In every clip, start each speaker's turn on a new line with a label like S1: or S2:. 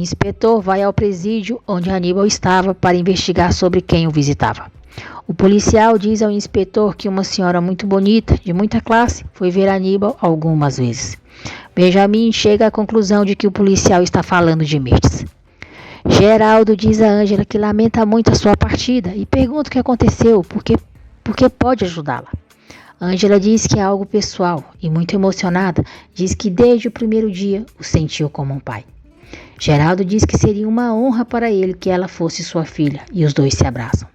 S1: inspetor vai ao presídio onde Aníbal estava para investigar sobre quem o visitava. O policial diz ao inspetor que uma senhora muito bonita, de muita classe, foi ver Aníbal algumas vezes. Benjamin chega à conclusão de que o policial está falando de Mirtes. Geraldo diz a Ângela que lamenta muito a sua partida e pergunta o que aconteceu, porque pode ajudá-la. Ângela diz que é algo pessoal e, muito emocionada, diz que desde o primeiro dia o sentiu como um pai. Geraldo diz que seria uma honra para ele que ela fosse sua filha e os dois se abraçam.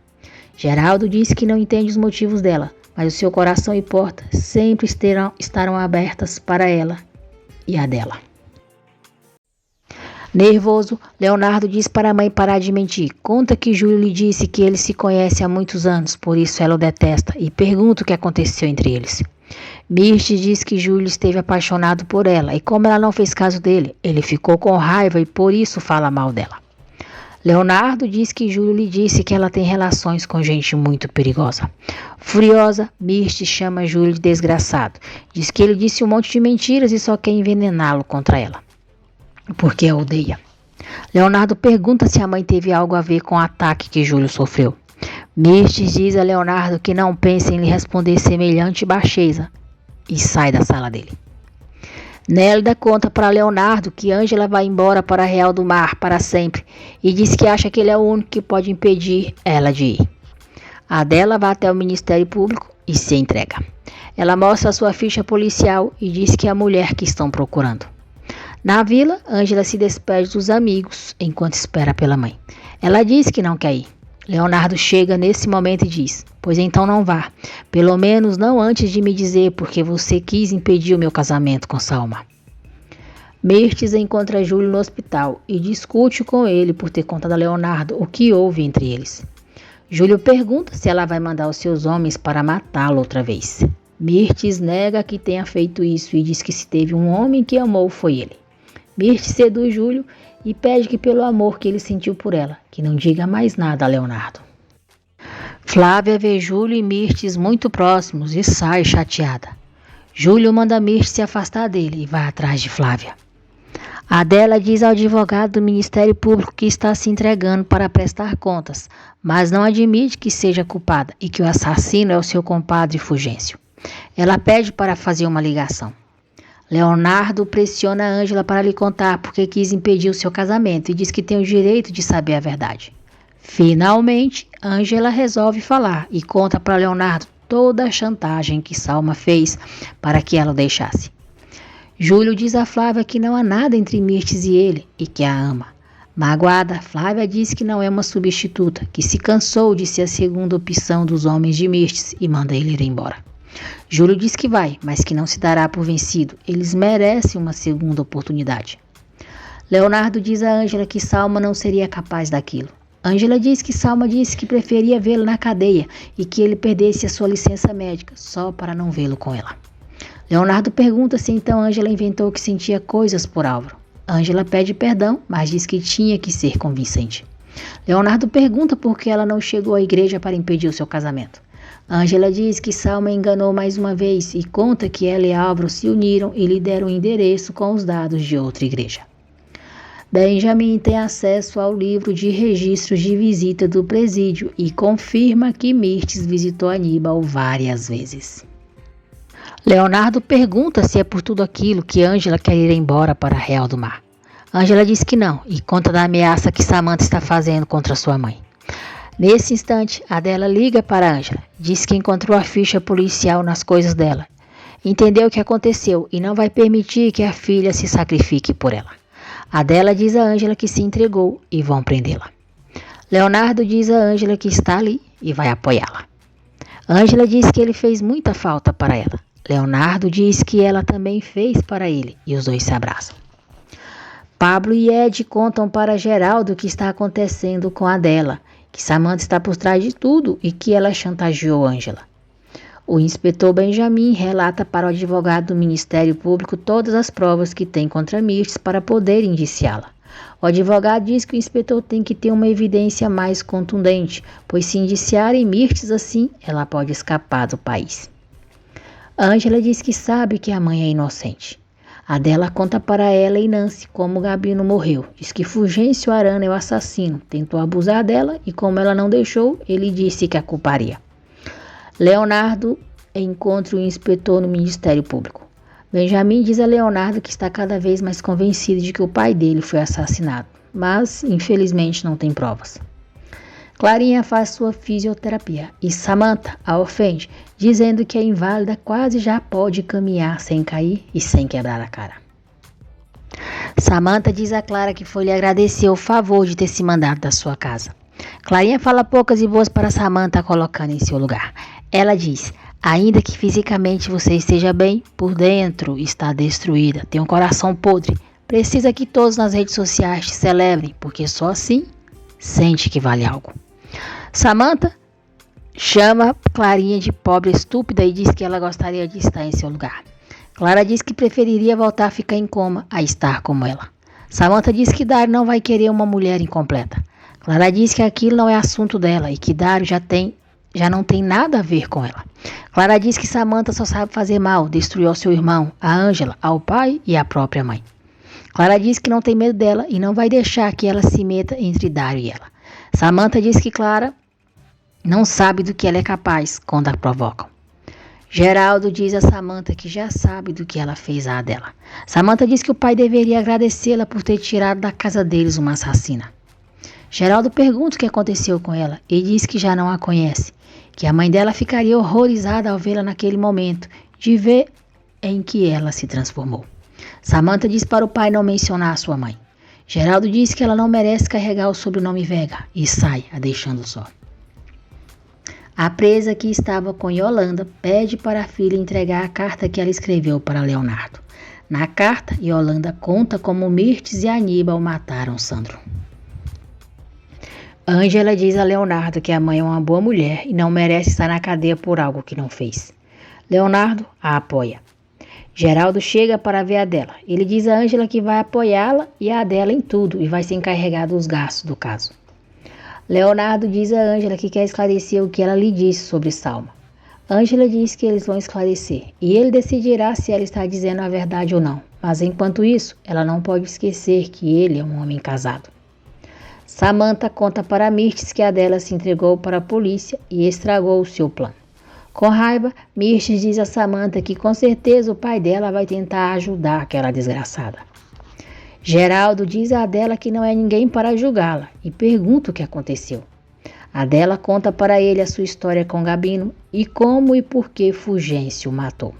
S1: Geraldo diz que não entende os motivos dela, mas o seu coração e porta sempre estarão abertas para ela e a dela. Nervoso, Leonardo diz para a mãe parar de mentir. Conta que Júlio lhe disse que eles se conhecem há muitos anos, por isso ela o detesta, e pergunta o que aconteceu entre eles. Mirtes diz que Júlio esteve apaixonado por ela, e como ela não fez caso dele, ele ficou com raiva e por isso fala mal dela. Leonardo diz que Júlio lhe disse que ela tem relações com gente muito perigosa. Furiosa, Mirtes chama Júlio de desgraçado. Diz que ele disse um monte de mentiras e só quer envenená-lo contra ela, porque a odeia. Leonardo pergunta se a mãe teve algo a ver com o ataque que Júlio sofreu. Mirtes diz a Leonardo que não pensa em lhe responder semelhante baixeza e sai da sala dele. Nélida conta para Leonardo que Ângela vai embora para Real do Mar para sempre e diz que acha que ele é o único que pode impedir ela de ir. Adela vai até o Ministério Público e se entrega. Ela mostra a sua ficha policial e diz que é a mulher que estão procurando. Na vila, Ângela se despede dos amigos enquanto espera pela mãe. Ela diz que não quer ir. Leonardo chega nesse momento e diz: pois então não vá. Pelo menos não antes de me dizer porque você quis impedir o meu casamento com Salma. Mirtes encontra Júlio no hospital e discute com ele por ter contado a Leonardo o que houve entre eles. Júlio pergunta se ela vai mandar os seus homens para matá-lo outra vez. Mirtes nega que tenha feito isso e diz que se teve um homem que amou foi ele. Mirtes seduz Júlio e pede que pelo amor que ele sentiu por ela, que não diga mais nada a Leonardo. Flávia vê Júlio e Mirtes muito próximos e sai chateada. Júlio manda Mirtes se afastar dele e vai atrás de Flávia. Adela diz ao advogado do Ministério Público que está se entregando para prestar contas, mas não admite que seja culpada e que o assassino é o seu compadre Fulgêncio. Ela pede para fazer uma ligação. Leonardo pressiona a Ângela para lhe contar porque quis impedir o seu casamento e diz que tem o direito de saber a verdade. Finalmente, Ângela resolve falar e conta para Leonardo toda a chantagem que Salma fez para que ela o deixasse. Júlio diz a Flávia que não há nada entre Mirtes e ele e que a ama. Magoada, Flávia diz que não é uma substituta, que se cansou de ser a segunda opção dos homens de Mirtes e manda ele ir embora. Júlio diz que vai, mas que não se dará por vencido. Eles merecem uma segunda oportunidade. Leonardo diz a Ângela que Salma não seria capaz daquilo. Ângela diz que Salma disse que preferia vê-lo na cadeia e que ele perdesse a sua licença médica só para não vê-lo com ela. Leonardo pergunta se então Ângela inventou que sentia coisas por Álvaro. Ângela pede perdão, mas diz que tinha que ser convincente. Leonardo pergunta por que ela não chegou à igreja para impedir o seu casamento. Ângela diz que Salma enganou mais uma vez e conta que ela e Álvaro se uniram e lhe deram o endereço com os dados de outra igreja. Benjamin tem acesso ao livro de registros de visita do presídio e confirma que Mirtes visitou Aníbal várias vezes. Leonardo pergunta se é por tudo aquilo que Ângela quer ir embora para Real do Mar. Ângela diz que não e conta da ameaça que Samantha está fazendo contra sua mãe. Nesse instante, Adela liga para Ângela, diz que encontrou a ficha policial nas coisas dela, entendeu o que aconteceu e não vai permitir que a filha se sacrifique por ela. Adela diz a Ângela que se entregou e vão prendê-la. Leonardo diz a Ângela que está ali e vai apoiá-la. Ângela diz que ele fez muita falta para ela. Leonardo diz que ela também fez para ele e os dois se abraçam. Pablo e Ed contam para Geraldo o que está acontecendo com Adela, que Samantha está por trás de tudo e que ela chantageou Ângela. O inspetor Benjamin relata para o advogado do Ministério Público todas as provas que tem contra Mirtes para poder indiciá-la. O advogado diz que o inspetor tem que ter uma evidência mais contundente, pois se indiciarem Mirtes assim, ela pode escapar do país. Ângela diz que sabe que a mãe é inocente. Adela conta para ela e Nancy como Gabino morreu. Diz que Fulgêncio Arana é o assassino. Tentou abusar dela e como ela não deixou, ele disse que a culparia. Leonardo encontra o inspetor no Ministério Público. Benjamin diz a Leonardo que está cada vez mais convencido de que o pai dele foi assassinado, mas infelizmente não tem provas. Clarinha faz sua fisioterapia e Samantha a ofende, dizendo que a inválida quase já pode caminhar sem cair e sem quebrar a cara. Samantha diz a Clara que foi lhe agradecer o favor de ter se mandado da sua casa. Clarinha fala poucas e boas para Samantha, colocando em seu lugar. Ela diz: ainda que fisicamente você esteja bem, por dentro está destruída, tem um coração podre. Precisa que todos nas redes sociais te celebrem, porque só assim sente que vale algo. Samantha chama Clarinha de pobre estúpida e diz que ela gostaria de estar em seu lugar. Clara diz que preferiria voltar a ficar em coma a estar como ela. Samantha diz que Dário não vai querer uma mulher incompleta. Clara diz que aquilo não é assunto dela e que Dário já não tem nada a ver com ela. Clara diz que Samantha só sabe fazer mal, destruiu seu irmão, a Ângela, ao pai e à própria mãe. Clara diz que não tem medo dela e não vai deixar que ela se meta entre Dário e ela. Samantha diz que Clara não sabe do que ela é capaz quando a provocam. Geraldo diz a Samantha que já sabe do que ela fez à Adela. Samantha diz que o pai deveria agradecê-la por ter tirado da casa deles uma assassina. Geraldo pergunta o que aconteceu com ela e diz que já não a conhece, que a mãe dela ficaria horrorizada ao vê-la naquele momento, de ver em que ela se transformou. Samantha diz para o pai não mencionar a sua mãe. Geraldo diz que ela não merece carregar o sobrenome Vega e sai, a deixando só. A presa que estava com Yolanda pede para a filha entregar a carta que ela escreveu para Leonardo. Na carta, Yolanda conta como Mirtes e Aníbal mataram Sandro. Ângela diz a Leonardo que a mãe é uma boa mulher e não merece estar na cadeia por algo que não fez. Leonardo a apoia. Geraldo chega para ver a Adela. Ele diz a Ângela que vai apoiá-la e a Adela em tudo e vai se encarregar dos gastos do caso. Leonardo diz a Ângela que quer esclarecer o que ela lhe disse sobre Salma. Ângela diz que eles vão esclarecer e ele decidirá se ela está dizendo a verdade ou não. Mas enquanto isso, ela não pode esquecer que ele é um homem casado. Samantha conta para Mirtes que a Adela se entregou para a polícia e estragou o seu plano. Com raiva, Mirtes diz a Samantha que com certeza o pai dela vai tentar ajudar aquela desgraçada. Geraldo diz a Adela que não é ninguém para julgá-la e pergunta o que aconteceu. Adela conta para ele a sua história com Gabino e como e por que Fulgêncio o matou.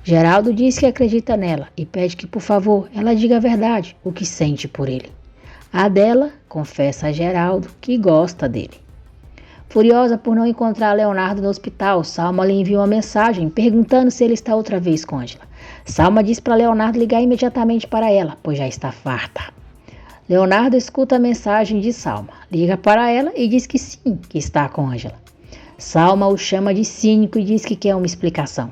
S1: Geraldo diz que acredita nela e pede que, por favor, ela diga a verdade, o que sente por ele. Adela confessa a Geraldo que gosta dele. Furiosa por não encontrar Leonardo no hospital, Salma lhe envia uma mensagem perguntando se ele está outra vez com Ângela. Salma diz para Leonardo ligar imediatamente para ela, pois já está farta. Leonardo escuta a mensagem de Salma, liga para ela e diz que sim, que está com Ângela. Salma o chama de cínico e diz que quer uma explicação.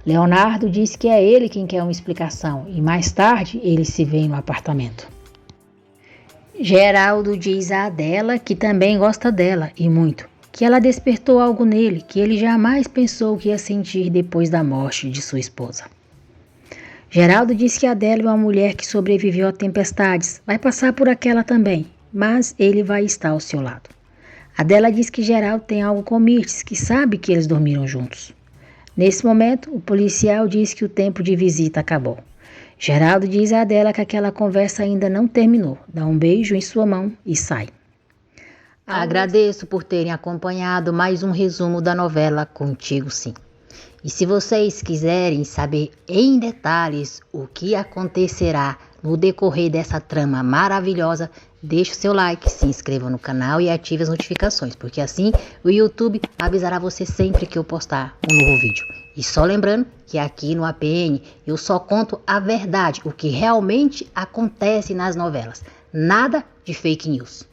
S1: Leonardo diz que é ele quem quer uma explicação e mais tarde eles se veem no apartamento. Geraldo diz a Adela que também gosta dela e muito, que ela despertou algo nele que ele jamais pensou que ia sentir depois da morte de sua esposa. Geraldo diz que Adela é uma mulher que sobreviveu a tempestades, vai passar por aquela também, mas ele vai estar ao seu lado. Adela diz que Geraldo tem algo com Mirtes, que sabe que eles dormiram juntos. Nesse momento, o policial diz que o tempo de visita acabou. Geraldo diz a Adela que aquela conversa ainda não terminou, dá um beijo em sua mão e sai. Agradeço por terem acompanhado mais um resumo da novela Contigo Sim. E se vocês quiserem saber em detalhes o que acontecerá no decorrer dessa trama maravilhosa, deixe o seu like, se inscreva no canal e ative as notificações, porque assim o YouTube avisará você sempre que eu postar um novo vídeo. E só lembrando que aqui no APN eu só conto a verdade, o que realmente acontece nas novelas. Nada de fake news.